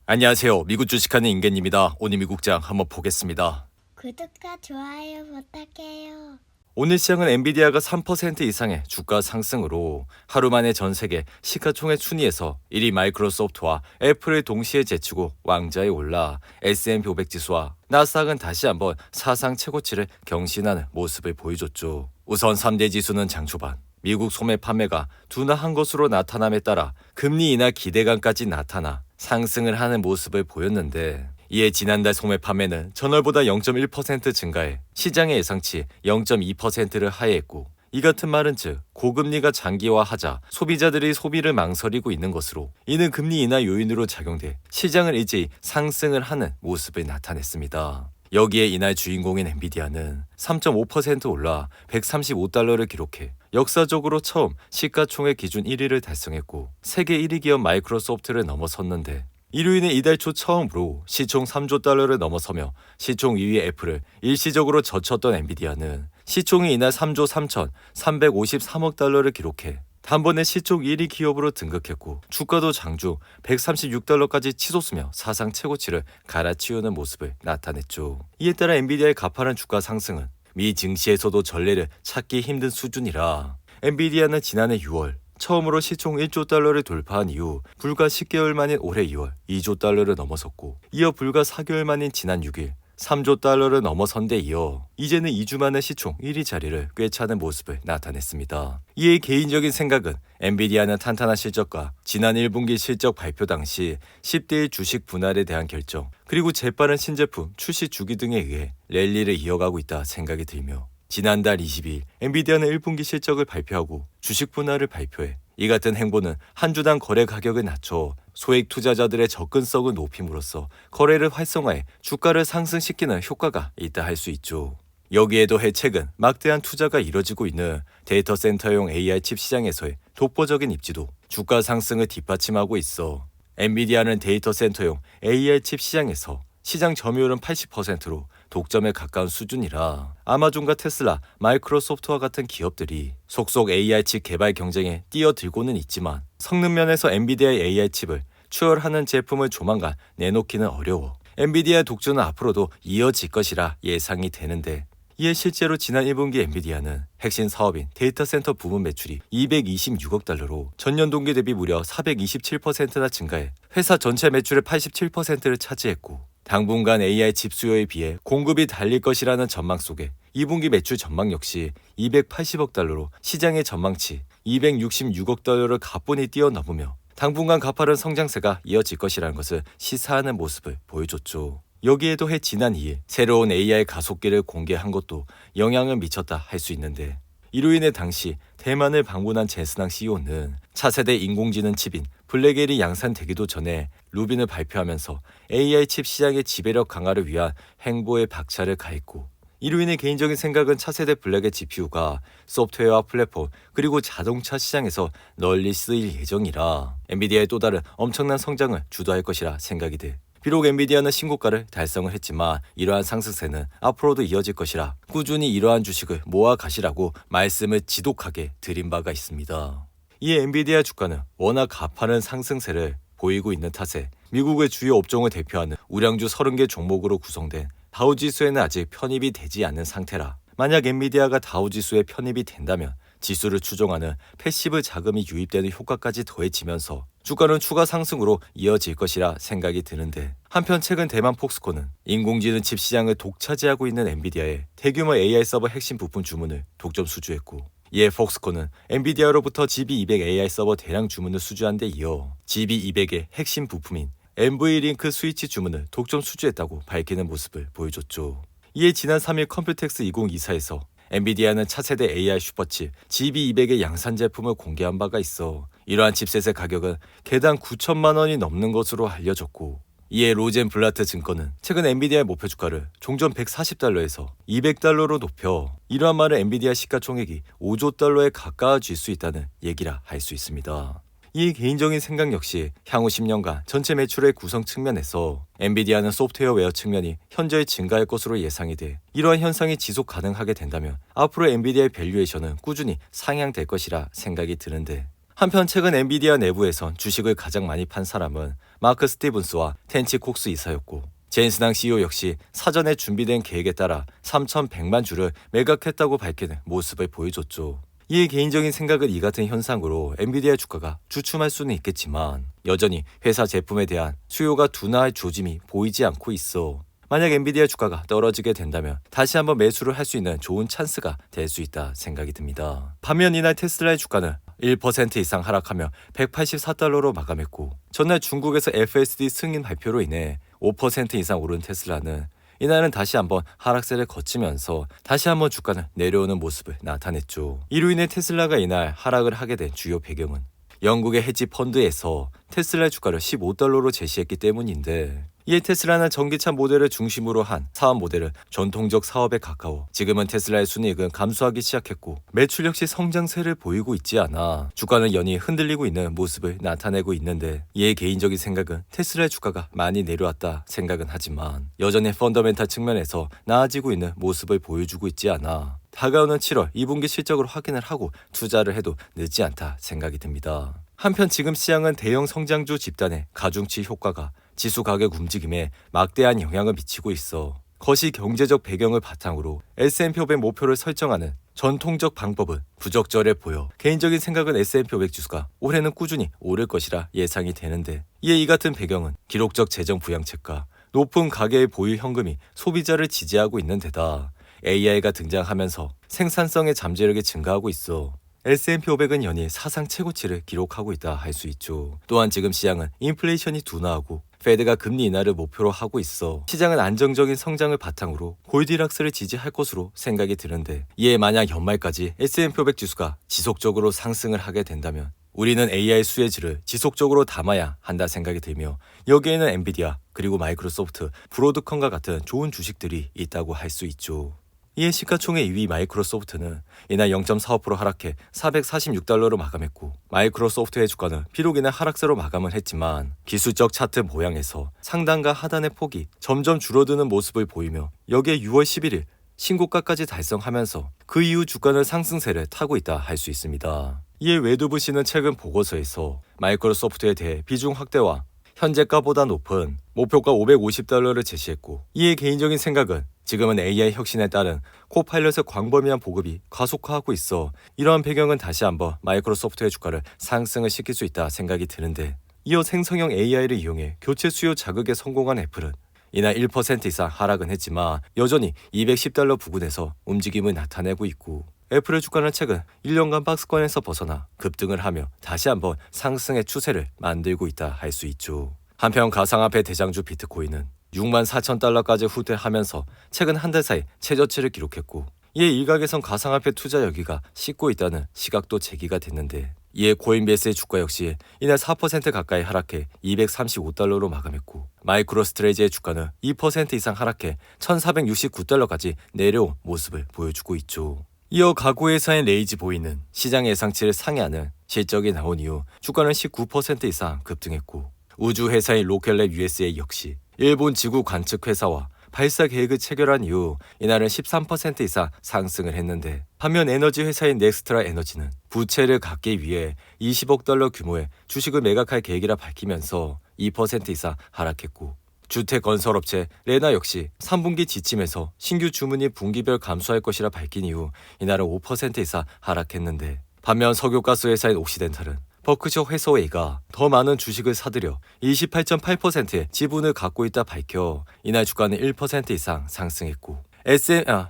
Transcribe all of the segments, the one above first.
안녕하세요. 미국 주식하는 임계입니다. 오늘 미국장 한번 보겠습니다. 구독과 좋아요 부탁해요. 오늘 시장은 엔비디아가 3% 이상의 주가 상승으로 하루 만에 전 세계 시가총액 순위에서 1위 마이크로소프트와 애플을 동시에 제치고 왕좌에 올라 S&P 500 지수와 나스닥은 다시 한번 사상 최고치를 경신하는 모습을 보여줬죠. 우선 3대 지수는 장 초반 미국 소매 판매가 둔화한 것으로 나타남에 따라 금리 인하 기대감까지 나타나 상승을 하는 모습을 보였는데, 이에 지난달 소매 판매는 전월보다 0.1% 증가해 시장의 예상치 0.2%를 하회했고, 이 같은 말은 즉 고금리가 장기화하자 소비자들이 소비를 망설이고 있는 것으로, 이는 금리 인하 요인으로 작용돼 시장을 일제히 상승을 하는 모습을 나타냈습니다. 여기에 이날 주인공인 엔비디아는 3.5% 올라 135달러를 기록해 역사적으로 처음 시가총액 기준 1위를 달성했고, 세계 1위 기업 마이크로소프트를 넘어섰는데, 이로 인해 이달 초 처음으로 시총 3조 달러를 넘어서며 시총 2위 애플을 일시적으로 젖혔던 엔비디아는 시총이 이날 3조 3,353억 달러를 기록해 단번에 시총 1위 기업으로 등극했고, 주가도 장중 136달러까지 치솟으며 사상 최고치를 갈아치우는 모습을 나타냈죠. 이에 따라 엔비디아의 가파른 주가 상승은 미 증시에서도 전례를 찾기 힘든 수준이라, 엔비디아는 지난해 6월 처음으로 시총 1조 달러를 돌파한 이후 불과 10개월 만인 올해 2월 2조 달러를 넘어섰고, 이어 불과 4개월 만인 지난 6일 3조 달러를 넘어선 데 이어 이제는 2주 만에 시총 1위 자리를 꿰차는 모습을 나타냈습니다. 이에 개인적인 생각은 엔비디아는 탄탄한 실적과 지난 1분기 실적 발표 당시 10대의 주식 분할에 대한 결정, 그리고 재빠른 신제품 출시 주기 등에 의해 랠리를 이어가고 있다 생각이 들며, 지난달 22일 엔비디아는 1분기 실적을 발표하고 주식 분할을 발표해 이 같은 행보는 한 주당 거래 가격을 낮춰 소액 투자자들의 접근성을 높임으로써 거래를 활성화해 주가를 상승시키는 효과가 있다 할 수 있죠. 여기에 더해 최근 막대한 투자가 이뤄지고 있는 데이터 센터용 AI 칩 시장에서의 독보적인 입지도 주가 상승을 뒷받침하고 있어 엔비디아는 데이터 센터용 AI 칩 시장에서 시장 점유율은 80%로 독점에 가까운 수준이라, 아마존과 테슬라, 마이크로소프트와 같은 기업들이 속속 AI 칩 개발 경쟁에 뛰어들고는 있지만 성능 면에서 엔비디아의 AI 칩을 추월하는 제품을 조만간 내놓기는 어려워 엔비디아의 독주는 앞으로도 이어질 것이라 예상이 되는데, 이에 실제로 지난 1분기 엔비디아는 핵심 사업인 데이터 센터 부문 매출이 226억 달러로 전년 동기 대비 무려 427%나 증가해 회사 전체 매출의 87%를 차지했고, 당분간 AI 칩 수요에 비해 공급이 달릴 것이라는 전망 속에 2분기 매출 전망 역시 280억 달러로 시장의 전망치 266억 달러를 가뿐히 뛰어넘으며 당분간 가파른 성장세가 이어질 것이라는 것을 시사하는 모습을 보여줬죠. 여기에 더해 지난 2일 새로운 AI 가속기를 공개한 것도 영향을 미쳤다 할 수 있는데, 이로 인해 당시 대만을 방문한 젠스낭 CEO는 차세대 인공지능 칩인 블랙엘이 양산되기도 전에 루빈을 발표하면서 AI 칩 시장의 지배력 강화를 위한 행보에 박차를 가했고, 이로 인해 개인적인 생각은 차세대 블랙의 GPU가 소프트웨어와 플랫폼 그리고 자동차 시장에서 널리 쓰일 예정이라 엔비디아의 또 다른 엄청난 성장을 주도할 것이라 생각이 돼. 비록 엔비디아는 신고가를 달성을 했지만 이러한 상승세는 앞으로도 이어질 것이라 꾸준히 이러한 주식을 모아 가시라고 말씀을 지독하게 드린 바가 있습니다. 이에 엔비디아 주가는 워낙 가파른 상승세를 보이고 있는 탓에 미국의 주요 업종을 대표하는 우량주 30개 종목으로 구성된 다우지수에는 아직 편입이 되지 않는 상태라, 만약 엔비디아가 다우지수에 편입이 된다면 지수를 추종하는 패시브 자금이 유입되는 효과까지 더해지면서 주가는 추가 상승으로 이어질 것이라 생각이 드는데, 한편 최근 대만 폭스콘은 인공지능 칩 시장을 독차지하고 있는 엔비디아의 대규모 AI 서버 핵심 부품 주문을 독점 수주했고, 이에 폭스콘은 엔비디아로부터 GB200 AI 서버 대량 주문을 수주한 데 이어 GB200의 핵심 부품인 NV링크 스위치 주문을 독점 수주했다고 밝히는 모습을 보여줬죠. 이에 지난 3일 컴퓨텍스 2024에서 엔비디아는 차세대 AI 슈퍼칩 GB200의 양산 제품을 공개한 바가 있어 이러한 칩셋의 가격은 개당 9천만 원이 넘는 것으로 알려졌고, 이에 로젠블라트 증권은 최근 엔비디아의 목표 주가를 종전 140달러에서 200달러로 높여 이러한 말은 엔비디아 시가총액이 5조 달러에 가까워질 수 있다는 얘기라 할 수 있습니다. 이 개인적인 생각 역시 향후 10년간 전체 매출의 구성 측면에서 엔비디아는 소프트웨어 측면이 현저히 증가할 것으로 예상이 돼, 이러한 현상이 지속 가능하게 된다면 앞으로 엔비디아의 밸류에이션은 꾸준히 상향될 것이라 생각이 드는데, 한편 최근 엔비디아 내부에선 주식을 가장 많이 판 사람은 마크 스티븐스와 텐치 콕스 이사였고 제인스당 CEO 역시 사전에 준비된 계획에 따라 3,100만 주를 매각했다고 밝히는 모습을 보여줬죠. 이의 개인적인 생각은 이 같은 현상으로 엔비디아 주가가 주춤할 수는 있겠지만 여전히 회사 제품에 대한 수요가 둔화할 조짐이 보이지 않고 있어. 만약 엔비디아 주가가 떨어지게 된다면 다시 한번 매수를 할 수 있는 좋은 찬스가 될 수 있다 생각이 듭니다. 반면 이날 테슬라의 주가는 1% 이상 하락하며 184달러로 마감했고 전날 중국에서 FSD 승인 발표로 인해 5% 이상 오른 테슬라는 이날은 다시 한번 하락세를 거치면서 다시 한번 주가는 내려오는 모습을 나타냈죠. 이로 인해 테슬라가 이날 하락을 하게 된 주요 배경은 영국의 헤지 펀드에서 테슬라 주가를 15달러로 제시했기 때문인데 이에 테슬라는 전기차 모델을 중심으로 한 사업 모델은 전통적 사업에 가까워 지금은 테슬라의 순이익은 감소하기 시작했고 매출 역시 성장세를 보이고 있지 않아 주가는 연이 흔들리고 있는 모습을 나타내고 있는데 이의 개인적인 생각은 테슬라의 주가가 많이 내려왔다 생각은 하지만 여전히 펀더멘탈 측면에서 나아지고 있는 모습을 보여주고 있지 않아 다가오는 7월 2분기 실적을 확인을 하고 투자를 해도 늦지 않다 생각이 듭니다. 한편 지금 시장은 대형 성장주 집단의 가중치 효과가 지수 가격 움직임에 막대한 영향을 미치고 있어 거시 경제적 배경을 바탕으로 S&P 500 목표를 설정하는 전통적 방법은 부적절해 보여 개인적인 생각은 S&P 500 지수가 올해는 꾸준히 오를 것이라 예상이 되는데 이에 이 같은 배경은 기록적 재정 부양책과 높은 가계의 보유 현금이 소비자를 지지하고 있는 데다 AI가 등장하면서 생산성의 잠재력이 증가하고 있어 S&P 500은 연일 사상 최고치를 기록하고 있다 할 수 있죠. 또한 지금 시장은 인플레이션이 둔화하고 페드가 금리 인하를 목표로 하고 있어 시장은 안정적인 성장을 바탕으로 골디락스를 지지할 것으로 생각이 드는데 이에 만약 연말까지 S&P 500 지수가 지속적으로 상승을 하게 된다면 우리는 AI 수혜주를 지속적으로 담아야 한다 생각이 들며 여기에는 엔비디아 그리고 마이크로소프트, 브로드컴과 같은 좋은 주식들이 있다고 할 수 있죠. 이에 시가총액 2위 마이크로소프트는 이날 0.45% 하락해 446달러로 마감했고 마이크로소프트의 주가는 비록 이날 하락세로 마감을 했지만 기술적 차트 모양에서 상단과 하단의 폭이 점점 줄어드는 모습을 보이며 여기에 6월 11일 신고가까지 달성하면서 그 이후 주가는 상승세를 타고 있다 할 수 있습니다. 이에 웨드부시는 최근 보고서에서 마이크로소프트에 대해 비중 확대와 현재가보다 높은 목표가 550달러를 제시했고 이에 개인적인 생각은 지금은 AI 혁신에 따른 코파일럿의 광범위한 보급이 가속화하고 있어 이러한 배경은 다시 한번 마이크로소프트의 주가를 상승을 시킬 수 있다 생각이 드는데 이어 생성형 AI를 이용해 교체 수요 자극에 성공한 애플은 이날 1% 이상 하락은 했지만 여전히 210달러 부근에서 움직임을 나타내고 있고 애플의 주가는 최근 1년간 박스권에서 벗어나 급등을 하며 다시 한번 상승의 추세를 만들고 있다 할 수 있죠. 한편 가상화폐 대장주 비트코인은 64,000달러까지 후퇴하면서 최근 한 달 사이 최저치를 기록했고 이에 일각에선 가상화폐 투자 여기가 식고 있다는 시각도 제기가 됐는데 이에 코인베이스의 주가 역시 이날 4% 가까이 하락해 235달러로 마감했고 마이크로스트레이지의 주가는 2% 이상 하락해 1,469달러까지 내려온 모습을 보여주고 있죠. 이어 가구회사인 레이지보이는 시장 예상치를 상회하는 실적이 나온 이후 주가는 19% 이상 급등했고 우주회사인 로켓랩 USA 역시 일본 지구 관측 회사와 발사 계획을 체결한 이후 이날은 13% 이상 상승을 했는데 반면 에너지 회사인 넥스트라 에너지는 부채를 갚기 위해 20억 달러 규모의 주식을 매각할 계획이라 밝히면서 2% 이상 하락했고 주택건설업체 레나 역시 3분기 지침에서 신규 주문이 분기별 감소할 것이라 밝힌 이후 이날은 5% 이상 하락했는데 반면 석유가스 회사인 옥시덴탈은 버크셔 해서웨이가 더 많은 주식을 사들여 28.8%의 지분을 갖고 있다 밝혀 이날 주가는 1% 이상 상승했고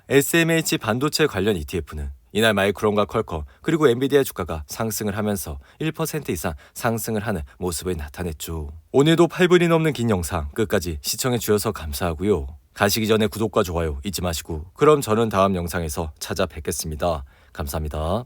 SMH 반도체 관련 ETF는 이날 마이크론과 퀄컴 그리고 엔비디아 주가가 상승을 하면서 1% 이상 상승을 하는 모습을 나타냈죠. 오늘도 8분이 넘는 긴 영상 끝까지 시청해 주셔서 감사하고요. 가시기 전에 구독과 좋아요 잊지 마시고 그럼 저는 다음 영상에서 찾아뵙겠습니다. 감사합니다.